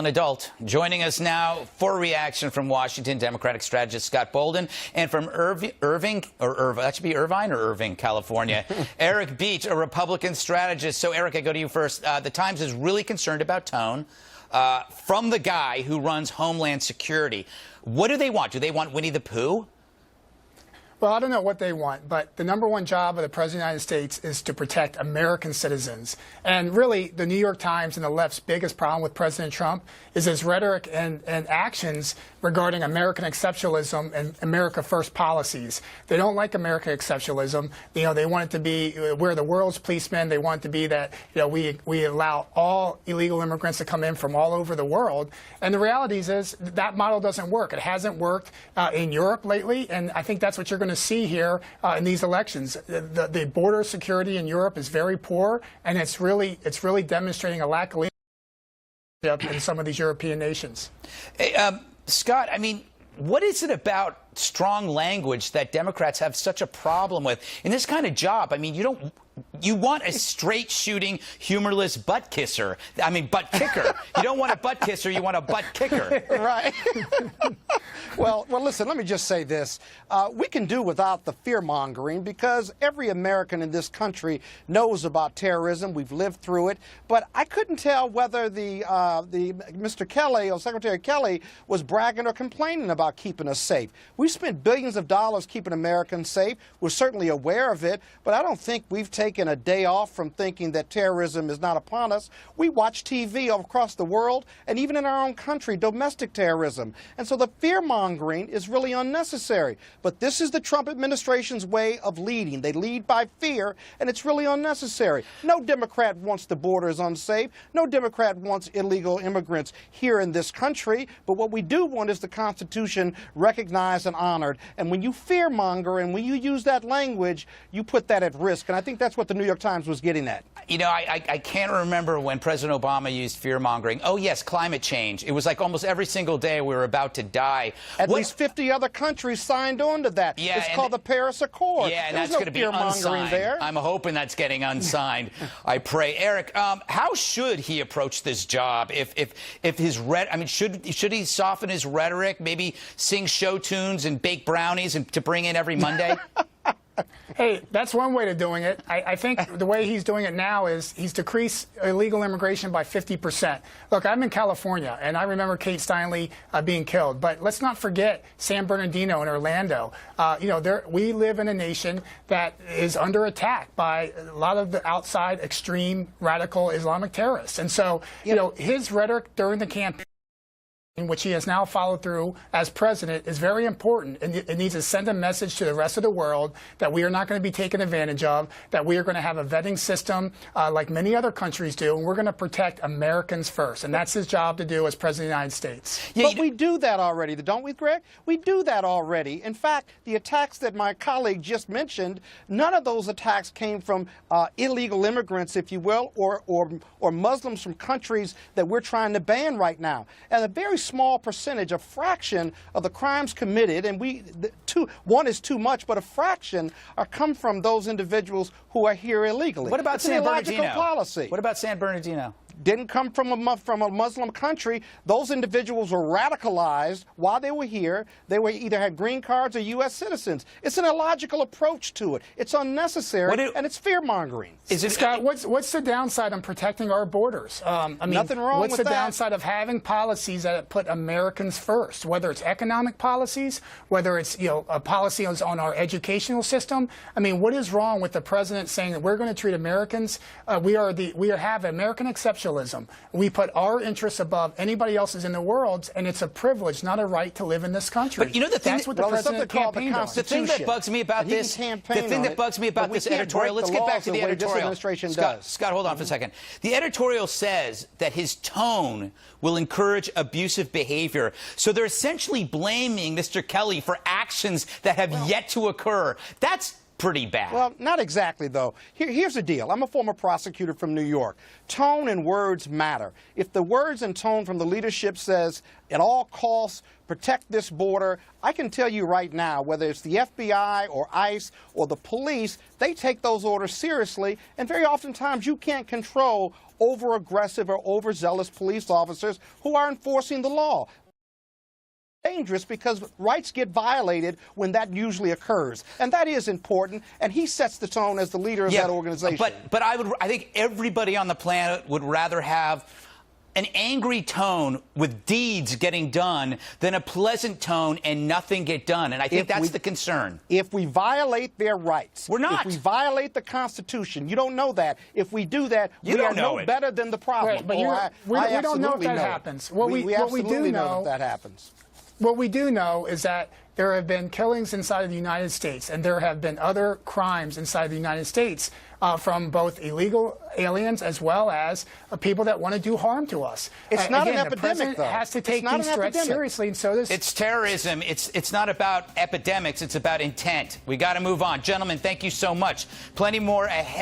An adult joining us now for reaction from Washington, Democratic strategist Scott Bolden, and from Irvine, California, Eric Beach, a Republican strategist. So, Eric, I go to you first. The Times is really concerned about tone from the guy who runs Homeland Security. What do they want? Do they want Winnie the Pooh? Well, I don't know what they want, but the #1 job of the President of the United States is to protect American citizens. And really, the New York Times and the left's biggest problem with President Trump is his rhetoric and actions regarding American exceptionalism and America First policies. They don't like American exceptionalism. You know, they want it to be, we're the world's policemen. They want it to be that, you know, we allow all illegal immigrants to come in from all over the world. And the reality is that model doesn't work. It hasn't worked in Europe lately, and I think that's what you're going to see here in these elections. The border security in Europe is very poor, and it's really demonstrating a lack of leadership in some of these European nations. Hey, Scott, I mean, what is it about strong language that Democrats have such a problem with in this kind of job? I mean, you want a straight shooting, humorless butt kisser. I mean, butt kicker. You don't want a butt kisser, you want a butt kicker. Right. Well, listen, let me just say this. We can do without the fear-mongering because every American in this country knows about terrorism. We've lived through it. But I couldn't tell whether Mr. Kelly or Secretary Kelly was bragging or complaining about keeping us safe. We spent billions of dollars keeping Americans safe. We're certainly aware of it, but I don't think we've taken a day off from thinking that terrorism is not upon us. We watch TV all across the world and even in our own country, domestic terrorism. And so the fear-mongering is really unnecessary. But this is the Trump administration's way of leading. They lead by fear, and it's really unnecessary. No Democrat wants the borders unsafe. No Democrat wants illegal immigrants here in this country. But what we do want is the Constitution recognized and honored. And when you fear-monger and when you use that language, you put that at risk. And I think that's what the New York Times was getting at. You know, I can't remember when President Obama used fear-mongering. Oh, yes, climate change. It was like almost every single day we were about to die. At least 50 other countries signed on to that. Yeah, it's called the Paris Accord. Yeah, and that's going to be unsigned. There. I'm hoping that's getting unsigned. I pray. Eric, how should he approach this job? If his I mean, should he soften his rhetoric, maybe sing show tunes and bake brownies and to bring in every Monday? Hey, that's one way of doing it. I think the way he's doing it now is he's decreased illegal immigration by 50%. Look, I'm in California, and I remember Kate Steinle being killed. But let's not forget San Bernardino and Orlando. You know, we live in a nation that is under attack by a lot of the outside extreme radical Islamic terrorists. And so, you know, his rhetoric during the campaign, which he has now followed through as president, is very important. And it needs to send a message to the rest of the world that we are not going to be taken advantage of, that we are going to have a vetting system like many other countries do, and we're going to protect Americans first. And that's his job to do as president of the United States. Yeah, but we do that already, don't we, Greg? We do that already. In fact, the attacks that my colleague just mentioned, none of those attacks came from illegal immigrants, if you will, or Muslims from countries that we're trying to ban right now. And a very small percentage, a fraction of the crimes committed, and one is too much, but a fraction come from those individuals who are here illegally. What about San Bernardino? Policy. What about San Bernardino? Didn't come from a Muslim country. Those individuals were radicalized while they were here. They were either had green cards or U.S. citizens. It's an illogical approach to it. It's unnecessary, and it's fear-mongering. Scott, what's the downside on protecting our borders? I mean, nothing wrong with that. What's the downside of having policies that put Americans first, whether it's economic policies, whether it's, you know, a policy on our educational system? I mean, what is wrong with the president saying that we're going to treat Americans, we have American exceptionalism. We put our interests above anybody else's in the world, and it's a privilege, not a right, to live in this country. But you know the thing, that's what the president campaigned on. The thing that bugs me about this, this editorial. Let's get back to the editorial. Scott, hold on for a second. The editorial says that his tone will encourage abusive behavior. So they're essentially blaming Mr. Kelly for actions that have yet to occur. That's pretty bad. Well, not exactly, though. Here's the deal. I'm a former prosecutor from New York. Tone and words matter. If the words and tone from the leadership says, at all costs, protect this border, I can tell you right now, whether it's the FBI or ICE or the police, they take those orders seriously, and very oftentimes you can't control over-aggressive or overzealous police officers who are enforcing the law. Dangerous because rights get violated when that usually occurs, and that is important, and he sets the tone as the leader of that organization. But I think everybody on the planet would rather have an angry tone with deeds getting done than a pleasant tone and nothing get done, and I think that's the concern. If we violate their rights, we're not. If we violate the Constitution, you don't know that. If we do that, we are no better than the problem. Right, but we don't know if that happens. What we do know that happens. What we do know is that there have been killings inside of the United States, and there have been other crimes inside the United States from both illegal aliens as well as people that want to do harm to us. It's not again, an epidemic, the president though. has to take these threats seriously, and so does. It's terrorism. It's not about epidemics. It's about intent. We got to move on. Gentlemen, thank you so much. Plenty more ahead.